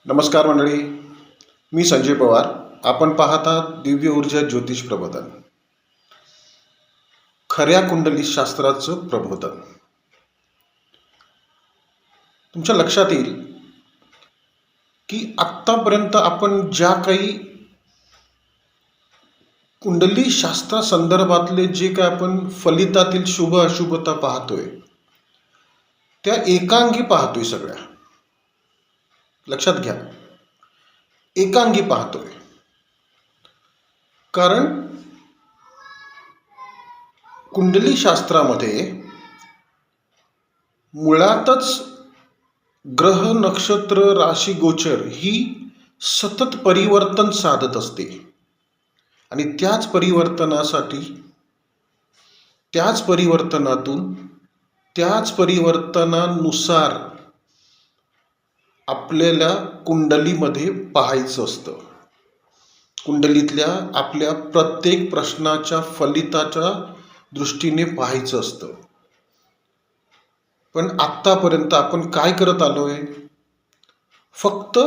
नमस्कार मंडळी, मी संजय पवार. आपण पाहत आहात दिव्य ऊर्जा ज्योतिष प्रबोधन, खऱ्या कुंडली शास्त्राचं प्रबोधन. तुमच्या लक्षात येईल की आत्तापर्यंत आपण ज्या काही कुंडली शास्त्रासंदर्भातले जे काय आपण फलितातील शुभ अशुभता पाहतोय त्या एकांगी पाहतोय. सगळ्या लक्षात घ्या, एकांगी पाहतोय. कारण कुंडली शास्त्रामध्ये मुळातच ग्रह, नक्षत्र, राशी, गोचर ही सतत परिवर्तन साधत असते आणि त्याच परिवर्तनानुसार आपल्याला कुंडलीमध्ये पाहायचं असतं. कुंडलीतल्या आपल्या प्रत्येक प्रश्नाच्या फलिताच्या दृष्टीने पाहायचं असतं. पण आत्तापर्यंत आपण काय करत आलोय? फक्त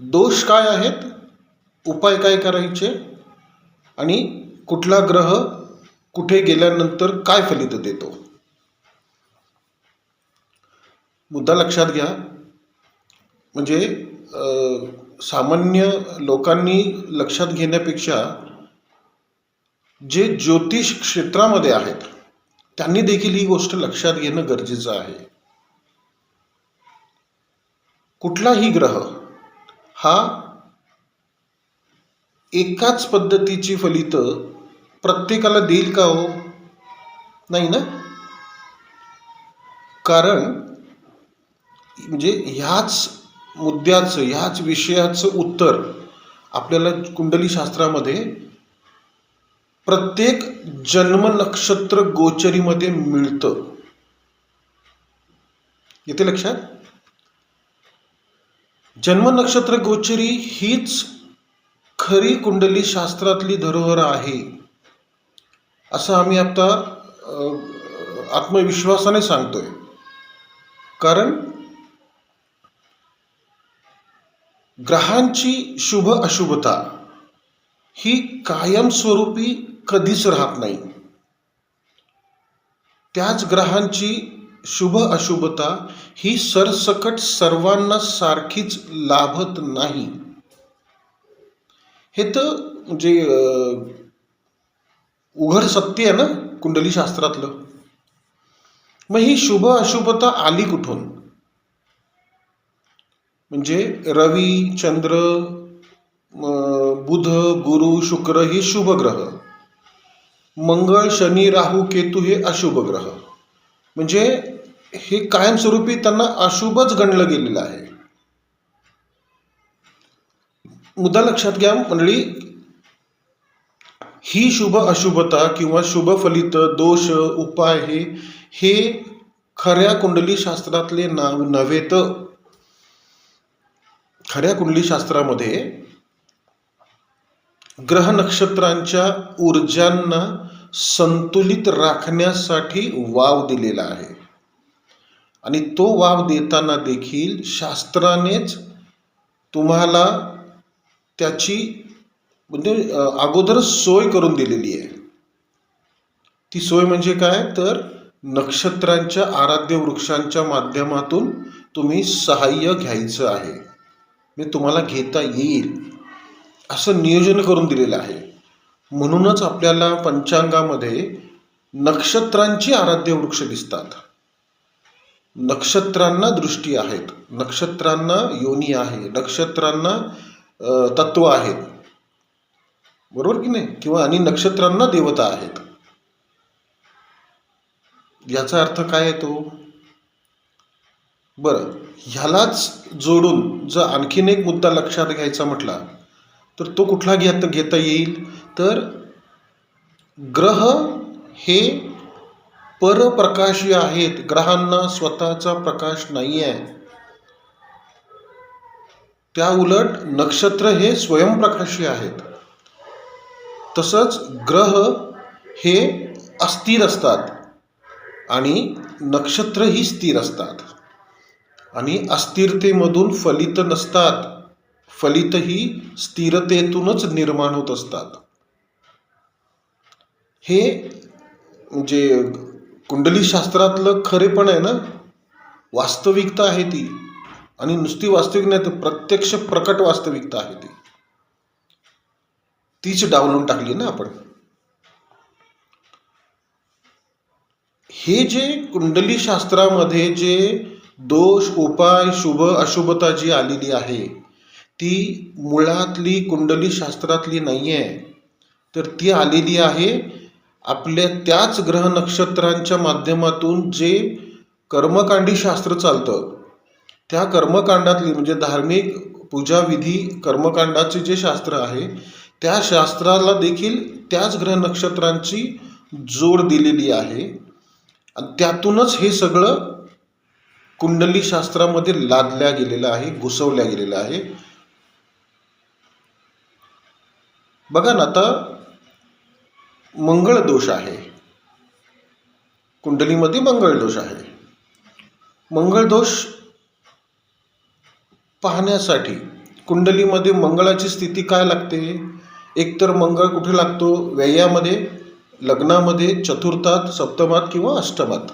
दोष काय आहेत, उपाय काय करायचे आणि कुठला ग्रह कुठे गेल्यानंतर काय फलित देतो. मुद्दा लक्षात घ्या. म्हणजे सामान्य लोकांनी लक्षात घेण्यापेक्षा जे ज्योतिष क्षेत्रामध्ये आहेत त्यांनी देखील ही गोष्ट लक्षात घेणं गरजेचं आहे. कुठलाही ग्रह हा एकाच पद्धतीची फलित प्रत्येकाला देईल का हो? नाही ना. कारण म्हणजे ह्याच मुद्द्याचं, ह्याच विषयाचं उत्तर आपल्याला कुंडली शास्त्रामध्ये प्रत्येक जन्म नक्षत्र गोचरीमध्ये मिळतं. येते लक्षात? जन्म नक्षत्र गोचरी हीच खरी कुंडली शास्त्रातली धरोहर आहे असं आम्ही आता आत्मविश्वासाने सांगतोय. कारण ग्रहांची शुभ अशुभता ही कायमस्वरूपी कधीच राहत नाही. त्याच ग्रहांची शुभ अशुभता ही सरसकट सर्वांना सारखीच लाभत नाही. हे तर म्हणजे उघड सत्य आहे ना कुंडली शास्त्रातलं. मग ही शुभ अशुभता आली कुठून? म्हणजे रवी, चंद्र, बुध, गुरु, शुक्र हे शुभ ग्रह, मंगळ, शनी, राहू, केतू हे अशुभ ग्रह. म्हणजे हे कायमस्वरूपी त्यांना अशुभच गणलं गेलेलं आहे. मुद्दा लक्षात घ्या मंडळी, ही शुभ अशुभता किंवा शुभ फलित, दोष, उपाय हे खऱ्या कुंडली शास्त्रातले नाव नव्हे. तर खऱ्या कुंडली शास्त्रामध्ये ग्रह नक्षत्रांच्या ऊर्जांना संतुलित राखण्यासाठी वाव दिलेला आहे. आणि तो वाव देताना देखील शास्त्रानेच तुम्हाला त्याची म्हणजे अगोदरच सोय करून दिलेली आहे. ती सोय म्हणजे काय? तर नक्षत्रांच्या आराध्य वृक्षांच्या माध्यमातून तुम्ही सहाय्य घ्यायचं आहे. म्हणजे तुम्हाला घेता येईल असं नियोजन करून दिलेलं आहे. म्हणूनच आपल्याला पंचांगामध्ये नक्षत्रांची आराध्य वृक्ष दिसतात. नक्षत्रांना दृष्टी आहेत, नक्षत्रांना योनी आहे, नक्षत्रांना तत्व आहेत, बरोबर की नाही? किंवा आणि नक्षत्रांना देवता आहेत. याचा अर्थ काय येतो? बरं, ह्यालाच जोडून जर आणखीन एक मुद्दा लक्षात घ्यायचा म्हटला तर तो कुठला घेता येईल? तर ग्रह हे परप्रकाशी आहेत. ग्रहांना स्वतःचा प्रकाश नाही आहे. त्या उलट नक्षत्र हे स्वयंप्रकाशी आहेत. तसंच ग्रह हे अस्थिर असतात आणि नक्षत्र ही स्थिर असतात. आणि अस्थिरतेमधून फलित नसतात. फलित ही स्थिरतेतूनच निर्माण होत असतात. हे म्हणजे कुंडली शास्त्रातलं खरेपण आहे ना, वास्तविकता आहे ती. आणि नुसती वास्तविक नाही तर प्रत्यक्ष प्रकट वास्तविकता आहे ती. तीच डावलून टाकली ना आपण. हे जे कुंडली शास्त्रामध्ये जे दोष, उपाय, शुभ अशुभता जी आलेली आहे ती मुळातली कुंडली शास्त्रातली नाही आहे, तर ती आलेली आहे आपल्या त्याच ग्रह नक्षत्रांच्या माध्यमातून जे कर्मकांडी शास्त्र चालतं त्या कर्मकांडातली म्हणजे धार्मिक पूजाविधी कर्मकांडाचे जे शास्त्र आहे त्या शास्त्राला देखील त्याच ग्रह नक्षत्रांची जोड दिलेली आहे. आणि त्यातूनच हे सगळं कुंडली शास्त्रामध्ये लादल्या गेलेलं आहे, घुसवल्या गेलेलं आहे. बघा ना, आता मंगळ दोष आहे, कुंडलीमध्ये मंगळ दोष आहे. मंगळ दोष पाहण्यासाठी कुंडलीमध्ये मंगळाची स्थिती काय लागते? एकतर मंगळ कुठे लागतो? व्ययामध्ये, लग्नामध्ये, चतुर्थात, सप्तमात किंवा अष्टमात.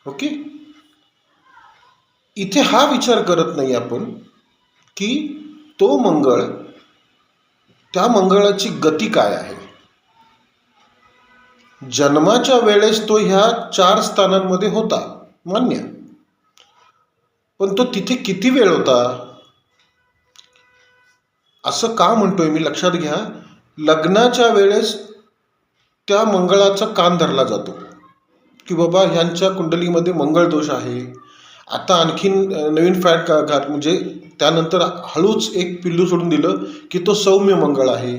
ओके. इथे हा विचार करत नाही आपण की तो मंगळ, त्या मंगळाची गती काय आहे. जन्माच्या वेळेस तो ह्या 4 स्थानांमध्ये होता, मान्य. पण तो तिथे किती वेळ होता? असं का म्हणतोय मी, लक्षात घ्या. लग्नाच्या वेळेस त्या मंगळाचा कान धरला जातो की बाबा ह्यांच्या कुंडलीमध्ये मंगळ दोष आहे. आता आणखीन नवीन फॅट घात म्हणजे त्यानंतर हळूच एक पिल्लू सोडून दिलं की तो सौम्य मंगळ आहे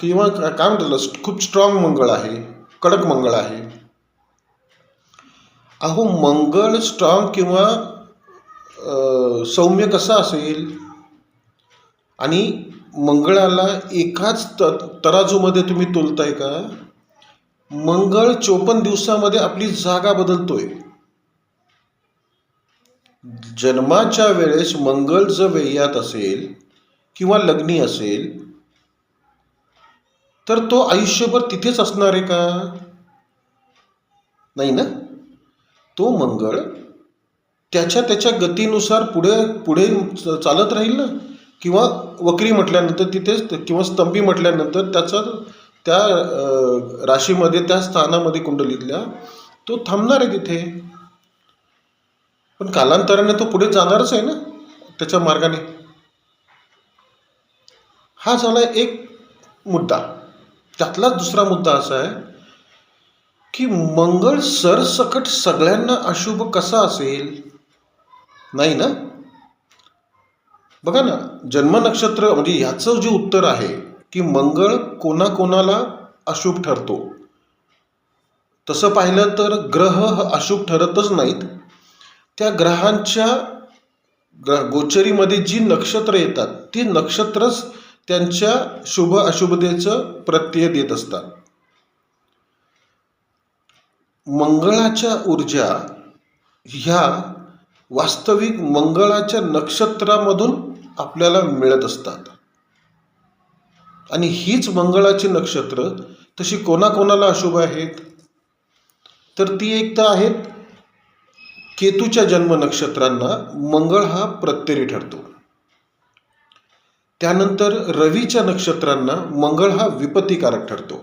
किंवा काय म्हणतात खूप स्ट्रॉंग मंगळ आहे, कडक मंगळ आहे. अहो, मंगळ स्ट्रॉंग किंवा सौम्य कसा असेल? आणि मंगळाला एकाच तराजूमध्ये तुम्ही तोलताय का? मंगळ 54 दिवसामध्ये आपली जागा बदलतोय. जन्माच्या वेळेस मंगळ जर व्ययात असेल किंवा लग्नी असेल तर तो आयुष्यभर तिथेच असणार आहे का? नाही ना. तो मंगळ त्याच्या गतीनुसार पुढे चालत राहील ना. किंवा वक्री म्हटल्यानंतर तिथेच, किंवा स्तंभी म्हटल्यानंतर त्याचा त्या राशीमध्ये, त्या स्थानामध्ये कुंडलीतल्या तो थांबणार आहे तिथे. पण कालांतराने तो पुढे जाणारच आहे ना त्याच्या मार्गाने. हा झाला एक मुद्दा. त्यातला दुसरा मुद्दा असा आहे की मंगळ सरसकट सगळ्यांना अशुभ कसा असेल? नाही ना. बघा ना, जन्म नक्षत्र म्हणजे ह्याचं जे उत्तर आहे की मंगळ कोणाकोणाला अशुभ ठरतो. तसं पाहिलं तर ग्रह अशुभ ठरतच नाहीत. त्या ग्रहांच्या गोचरीमध्ये जी नक्षत्र येतात ती नक्षत्रच त्यांच्या शुभ अशुभतेचं प्रत्यय देत असतात. मंगळाच्या ऊर्जा ह्या वास्तविक मंगळाच्या नक्षत्रामधून आपल्याला मिळत असतात. आणि हीच मंगळाची नक्षत्र तशी कोणाकोणाला अशुभ आहेत? तर ती एक तर आहेत केतूच्या जन्म नक्षत्रांना मंगळ हा प्रत्यरी ठरतो. त्यानंतर रवीच्या नक्षत्रांना मंगळ हा विपत्तिकारक ठरतो.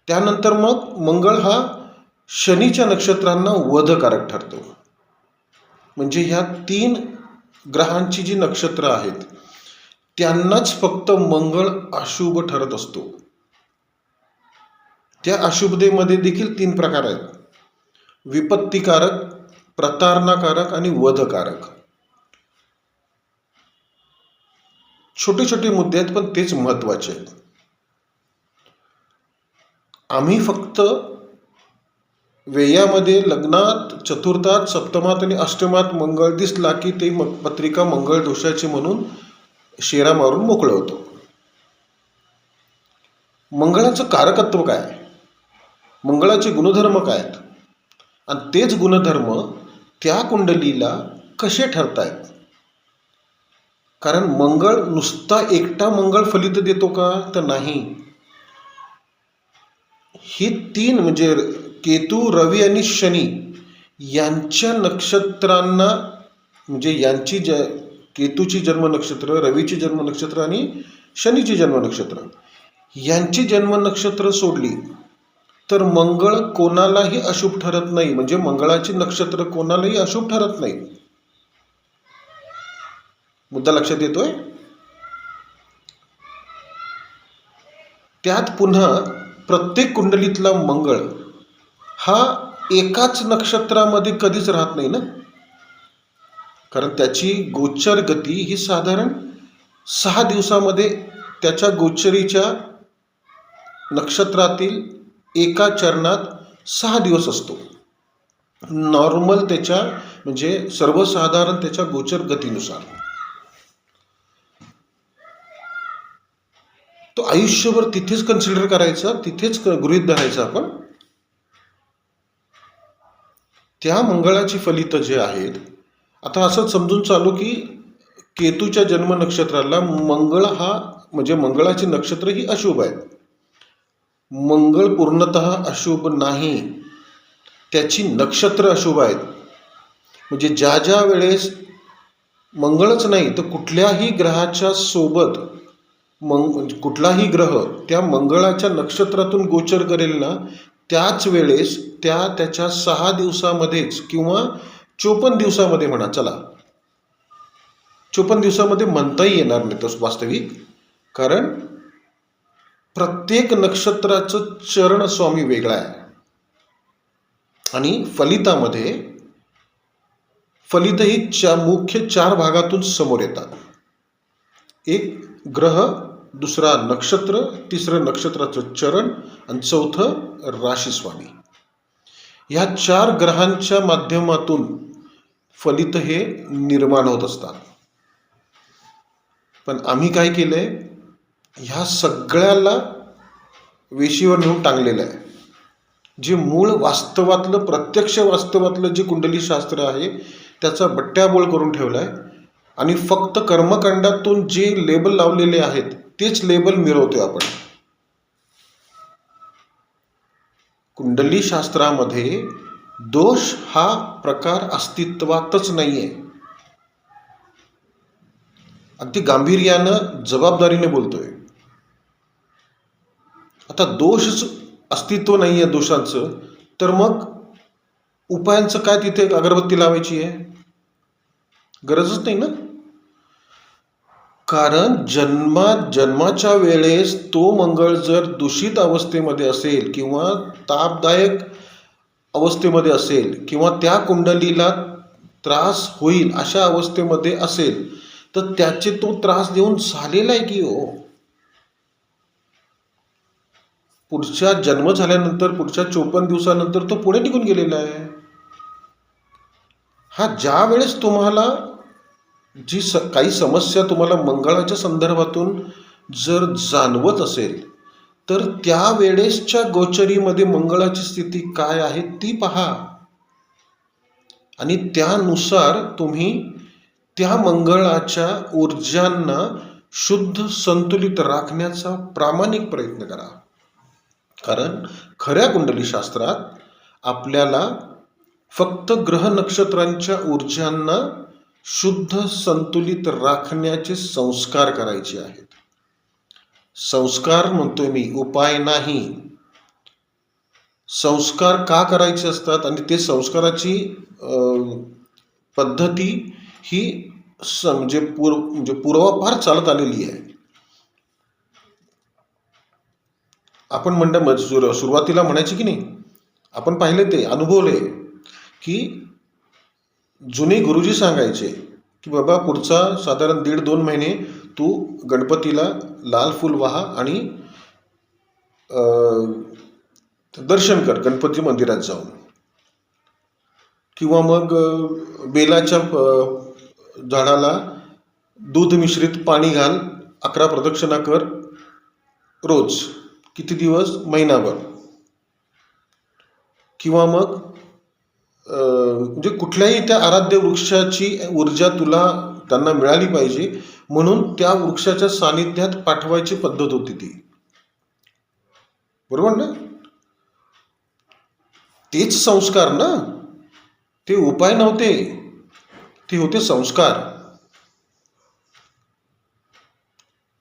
त्यानंतर मग मंगळ हा शनीच्या नक्षत्रांना वधकारक ठरतो. म्हणजे ह्या 3 ग्रहांची जी नक्षत्र आहेत त्यांनाच फक्त मंगळ अशुभ ठरत असतो. त्या अशुभतेमध्ये देखील 3 प्रकार आहेत: विपत्तिकारक, प्रतारणाकारक आणि वधकारक. छोटे छोटे मुद्दे आहेत पण तेच महत्वाचे आहेत. आम्ही फक्त व्ययामध्ये, लग्नात, चतुर्थात, सप्तमात आणि अष्टमात मंगळ दिसला की ते पत्रिका मंगळ दोषाची म्हणून शेरा मारून मोकळं होतो. मंगळाचं कारकत्व काय आहे? मंगळाचे गुणधर्म काय आहेत? आणि तेच गुणधर्म त्या कुंडलीला कसे ठरतायत? कारण मंगळ नुसता एकटा मंगळ फलित देतो का? तर नाही. ही तीन म्हणजे केतू, रवी आणि शनी यांच्या नक्षत्रांना, म्हणजे यांची केतूची जन्म नक्षत्र, रवीची जन्म नक्षत्र आणि शनीची जन्म नक्षत्र, यांची जन्म नक्षत्र सोडली तर मंगळ कोणालाही अशुभ ठरत नाही. म्हणजे मंगळाची नक्षत्र कोणालाही अशुभ ठरत नाही. मुद्दा लक्षात येतोय? त्यात पुन्हा प्रत्येक कुंडलीतला मंगळ हा एकाच नक्षत्रामध्ये कधीच राहत नाही ना. कारण त्याची गोचर गती ही साधारण 6 दिवसामध्ये त्याच्या गोचरीच्या नक्षत्रातील एका चरणात 6 दिवस असतो. नॉर्मल त्याच्या म्हणजे सर्वसाधारण त्याच्या गोचर गतीनुसार तो आयुष्यभर तिथेच कन्सिडर करायचा, तिथेच गृहीत धरायचं आपण. त्या मंगळाची फलितं जे आहेत, आता असं समजून चालू की केतूच्या जन्म नक्षत्राला मंगळ हा म्हणजे मंगळाची नक्षत्र ही अशुभ आहेत. मंगळ पूर्णतः अशुभ नाही, त्याची नक्षत्र अशुभ आहेत. म्हणजे ज्या ज्या वेळेस मंगळच नाही तर कुठल्याही ग्रहाच्या सोबत कुठलाही ग्रह त्या मंगळाच्या नक्षत्रातून गोचर करेल ना, त्याच वेळेस त्याच्या 6 दिवसामध्येच किंवा 54 दिवसामध्ये म्हणा, चला 54 दिवसामध्ये म्हणताही येणार नाही तसं वास्तविक. कारण प्रत्येक नक्षत्राचं चरण स्वामी वेगळा आहे आणि फलितामध्ये फलितही मुख्य 4 भागातून समोर येतात. एक ग्रह, दुसरा नक्षत्र, तिसरं नक्षत्राचं चरण आणि चौथं राशीस्वामी. ह्या 4 ग्रहांच्या माध्यमातून फलित हे निर्माण होत असतात. पण आम्ही काय केलंय, ह्या सगळ्याला वेशीवर नेऊन टांगलेलं आहे. जे मूळ वास्तवातलं प्रत्यक्ष वास्तवातलं जे कुंडली शास्त्र आहे त्याचा बट्ट्याबोळ करून ठेवला आहे आणि फक्त कर्मकांडातून जे लेबल लावलेले आहेत तेच लेबल मिळवतोय आपण. कुंडली शास्त्रामध्ये दोष हा प्रकार अस्तित्वातच नाहीये. अगदी गांभीर्यानं जबाबदारीने बोलतोय. आता दोषच अस्तित्व नाहीये दोषांचं, तर मग उपायांचं काय? तिथे अगरबत्ती लावायची आहे? गरजच नाही ना. कारण जन्माच्या वेळेस तो मंगळ जर दूषित अवस्थेमध्ये असेल किंवा तापदायक अवस्थेमध्ये असेल किंवा त्या कुंडलीला त्रास होईल अशा अवस्थेमध्ये असेल तर त्याचे तो त्रास देऊन झालेला आहे की हो. पुढच्या जन्म झाल्यानंतर पुढच्या 54 दिवसानंतर तो पुढे निघून गेलेला आहे. हा ज्या वेळेस तुम्हाला जी काही समस्या तुम्हाला मंगळाच्या संदर्भातून जर जाणवत असेल तर त्यावेळेसच्या गोचरीमध्ये मंगळाची स्थिती काय आहे ती पहा आणि त्यानुसार तुम्ही त्या मंगळाच्या ऊर्जांना शुद्ध संतुलित राखण्याचा प्रामाणिक प्रयत्न करा. कारण खऱ्या कुंडलीशास्त्रात आपल्याला फक्त ग्रह नक्षत्रांच्या ऊर्जांना शुद्ध संतुलित राखण्याचे संस्कार करायचे आहेत. संस्कार म्हणतोय मी, उपाय नाही. संस्कार का करायचे असतात आणि ते संस्काराची पद्धती ही म्हणजे पूर्वापार चालत आलेली आहे. आपण सुरुवातीला म्हणायचे की नाही, आपण पाहिले ते अनुभवले की जुने गुरुजी सांगायचे की बाबा पुढचा साधारण 1.5-2 महिने तू गणपतीला लाल फूल वाहा आणि दर्शन कर गणपती मंदिरात जाऊन, किंवा मग बेलाच्या झाडाला दूध मिश्रित पाणी घाल, 11 प्रदक्षिणा कर रोज, किती दिवस? महिनाभर. किंवा मग म्हणजे कुठल्याही त्या आराध्य वृक्षाची ऊर्जा तुला त्यांना मिळाली पाहिजे, म्हणून त्या वृक्षाच्या सानिध्यात पाठवायची पद्धत होती ती. बरोबर ना? तेच संस्कार ना, ते उपाय नव्हते, ते होते संस्कार.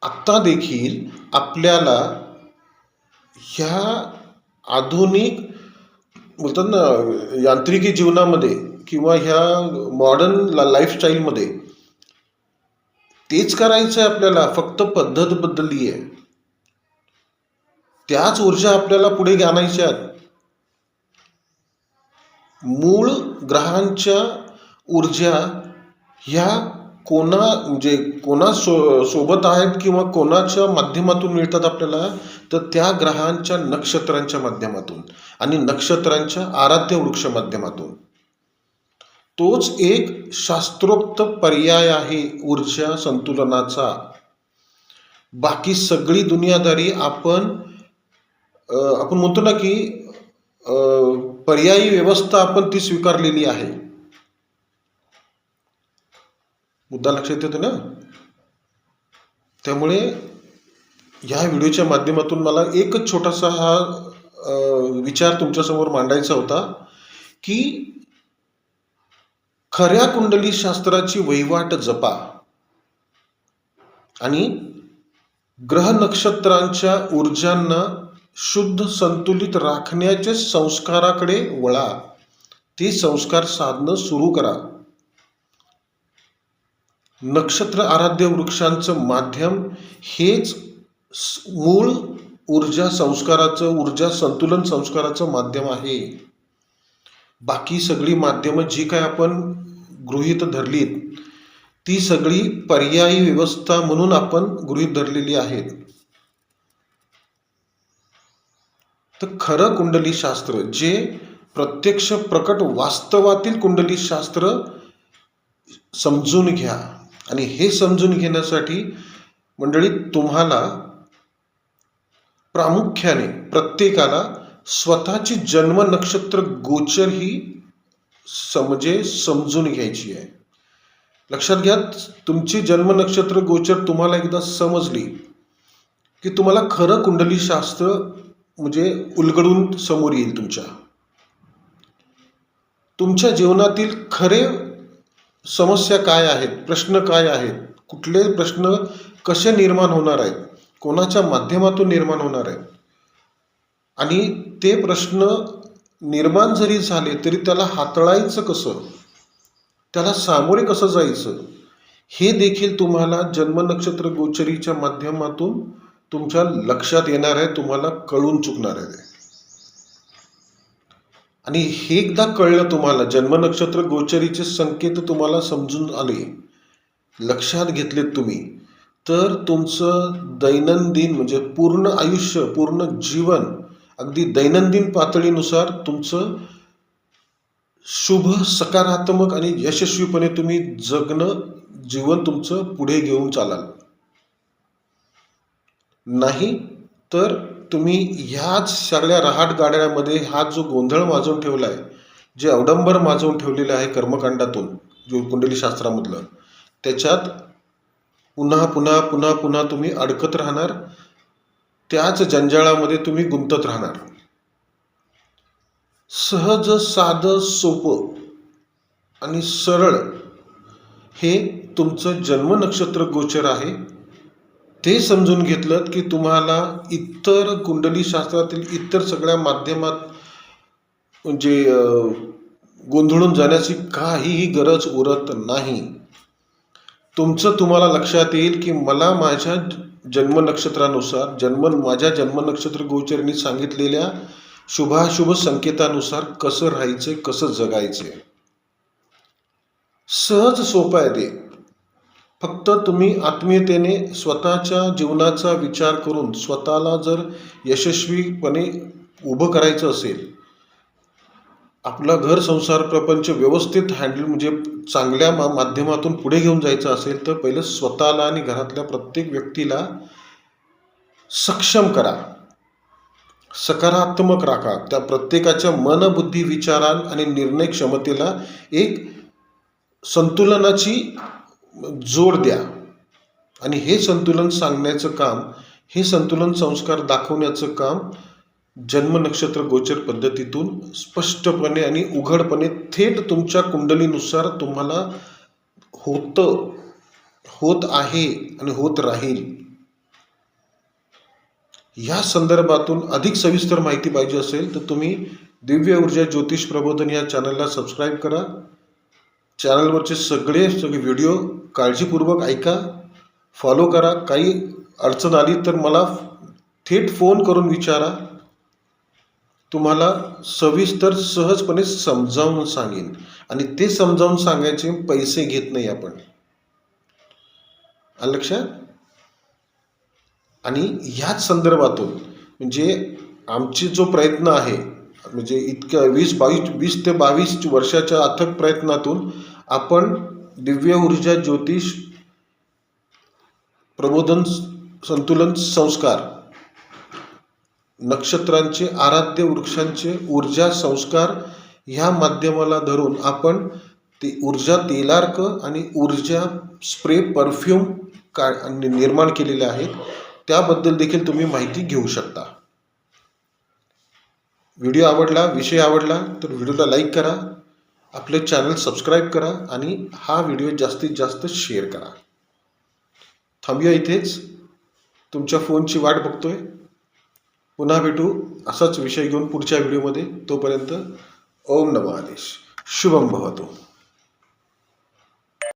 आत्ता देखील आपल्याला ह्या आधुनिक बोलतात ना यांत्रिकी जीवनामध्ये किंवा ह्या मॉडर्न लाईफस्टाईलमध्ये तेच करायचं आहे आपल्याला, फक्त पद्धत बदलली आहे. त्याच ऊर्जा आपल्याला पुढे आणायच्यात. मूळ ग्रहांच्या ऊर्जा ह्या म्हणजे सोबत आहेत किंवा कोणाच्या माध्यमातून मिळतात आपल्याला, तर त्या ग्रहांच्या नक्षत्रांच्या माध्यमातून आणि नक्षत्रांच्या आराध्य वृक्ष माध्यमातून. तोच एक शास्त्रोक्त पर्याय आहे ऊर्जा संतुलनाचा. बाकी सगळी दुनियादारी आपण म्हणतो ना की पर्यायी व्यवस्था आपण ती स्वीकारलेली आहे. मुद्दा लक्षात येतो ना? त्यामुळे ह्या व्हिडिओच्या माध्यमातून मला एकच छोटासा हा विचार तुमच्यासमोर मांडायचा होता की खऱ्या कुंडली शास्त्राची वहिवाट जपा आणि ग्रह नक्षत्रांच्या ऊर्जांना शुद्ध संतुलित राखण्याचे संस्काराकडे वळा. ते संस्कार साधनं सुरू करा. नक्षत्र आराध्य वृक्षांचं माध्यम हेच मूळ ऊर्जा संस्काराचं, ऊर्जा संतुलन संस्काराचं माध्यम आहे. बाकी सगळी माध्यमं जी काय आपण गृहीत धरलीत ती सगळी पर्यायी व्यवस्था म्हणून आपण गृहीत धरलेली आहेत. तर खरं कुंडली शास्त्र जे प्रत्यक्ष प्रकट वास्तवातील कुंडली शास्त्र समजून घ्या. आणि हे समजून घेण्यासाठी मंडळी तुम्हाला प्रामुख्याने प्रत्येकाला स्वतःची जन्म नक्षत्र गोचर ही समजून घ्यायची आहे. लक्षात घ्या, तुमची जन्म नक्षत्र गोचर तुम्हाला एकदा समजली की तुम्हाला खरं कुंडली शास्त्र उलगडून समोर येईल. तुमच्या जीवनातील खरे समस्या काय आहेत, प्रश्न काय आहेत, कुठले प्रश्न कसे निर्माण होणार आहेत, कोणाच्या माध्यमातून निर्माण होणार आहेत, आणि ते प्रश्न निर्माण जरी झाले तरी त्याला हाताळायचं कसं, त्याला सामोरे कसं जायचं, हे देखील तुम्हाला जन्म नक्षत्र गोचरीच्या माध्यमातून तुमच्या लक्षात येणार आहे, तुम्हाला कळून चुकणार आहे. आणि हे एकदा कळलं तुम्हाला, जन्म नक्षत्र गोचरीचे संकेत तुम्हाला समजून आले, लक्षात घेतलेत तुम्ही, तर तुमचं दैनंदिन पूर्ण आयुष्य, पूर्ण जीवन अगदी दैनंदिन पातळीनुसार तुमचं शुभ, सकारात्मक आणि यशस्वीपणे तुम्ही जीवन तुमचं पुढे घेऊन चालाल. नाही तर तुम्ही ह्याच सगळ्या रहाट गाड्यामध्ये हा जो गोंधळ माजवून ठेवला आहे, जे अवडंबर माजवून ठेवलेलं आहे कर्मकांडातून, जो कुंडली शास्त्रामधलं, त्याच्यात पुन्हा पुन्हा पुन्हा पुन्हा तुम्ही अडकत राहणार, त्याच जंजाळामध्ये तुम्ही गुंतत राहणार. सहज, साधं, सोपं आणि सरळ हे तुमचं जन्म नक्षत्र गोचर आहे. ते समजून घेतलं की तुम्हाला इतर कुंडली शास्त्रातील इतर सगळ्या माध्यमात गोंधळून जाण्याची काहीही गरज उरत नाही. तुम्हाला लक्षात येईल की मला माझ्या जन्म नक्षत्रानुसार, माझ्या जन्म नक्षत्र गोचरीने सांगितलेल्या शुभाशुभ संकेतानुसार कसं राहायचे, कसं जगायचे. सहज सोपं आहे ते. फक्त तुम्ही आत्मीयतेने स्वतःच्या जीवनाचा विचार करून स्वतःला जर यशस्वीपणे उभं करायचं असेल, आपला घर संसार प्रपंच व्यवस्थित हँडल चांगल्या माध्यमातून पुढे घेऊन जायचं असेल, तर पहिलं स्वतःला आणि घरातल्या प्रत्येक व्यक्तीला सक्षम करा. सकारात्मक राखा. त्या प्रत्येकाच्या मन, बुद्धी, विचारां आणि निर्णय क्षमतेला एक संतुलनाची जोड द्या. आणि हे संतुलन सांगण्याचं काम, हे संतुलन संस्कार दाखवण्याचं काम जन्म नक्षत्र गोचर पद्धतीतून स्पष्टपणे आणि उघडपणे थेट तुमच्या कुंडलीनुसार तुम्हाला होत आहे आणि होत राहील. या संदर्भातून अधिक सविस्तर माहिती पाहिजे असेल तर तुम्ही दिव्य ऊर्जा ज्योतिष प्रबोधन या चॅनलला सबस्क्राईब करा. चॅनलवरचे सगळे व्हिडिओ काळजीपूर्वक ऐका, फॉलो करा. काही अडचण आली तर मला थेट फोन करून विचारा. तुम्हाला सविस्तर सहजपणे समजावून सांगेन. आणि ते समजावून सांगायचे पैसे घेत नाही आपण. आलं लक्षात? आणि ह्याच संदर्भातून म्हणजे आमची जो प्रयत्न आहे, म्हणजे इतक्या 20 ते 22 वर्षाच्या अथक प्रयत्नातून आपण दिव्य ऊर्जा ज्योतिष प्रबोधन संतुलन संस्कार, नक्षत्रांचे आराध्य वृक्षांचे ऊर्जा संस्कार ह्या माध्यमाला धरून आपण ते ऊर्जा तेलार्क आणि ऊर्जा स्प्रे परफ्यूम निर्माण केलेले आहेत. त्याबद्दल देखील तुम्ही माहिती घेऊ शकता. व्हिडिओ आवडला, विषय आवडला तर व्हिडिओला लाईक करा, आपले चॅनल सबस्क्राईब करा आणि हा व्हिडिओ जास्तीत जास्त शेअर करा. थांबूया इथेच. तुमच्या फोनची वाट बघतोय. पुन्हा भेटू असाच विषय घेऊन पुढच्या व्हिडिओमध्ये. तोपर्यंत ओम नमः आदेश. शुभम भवतु.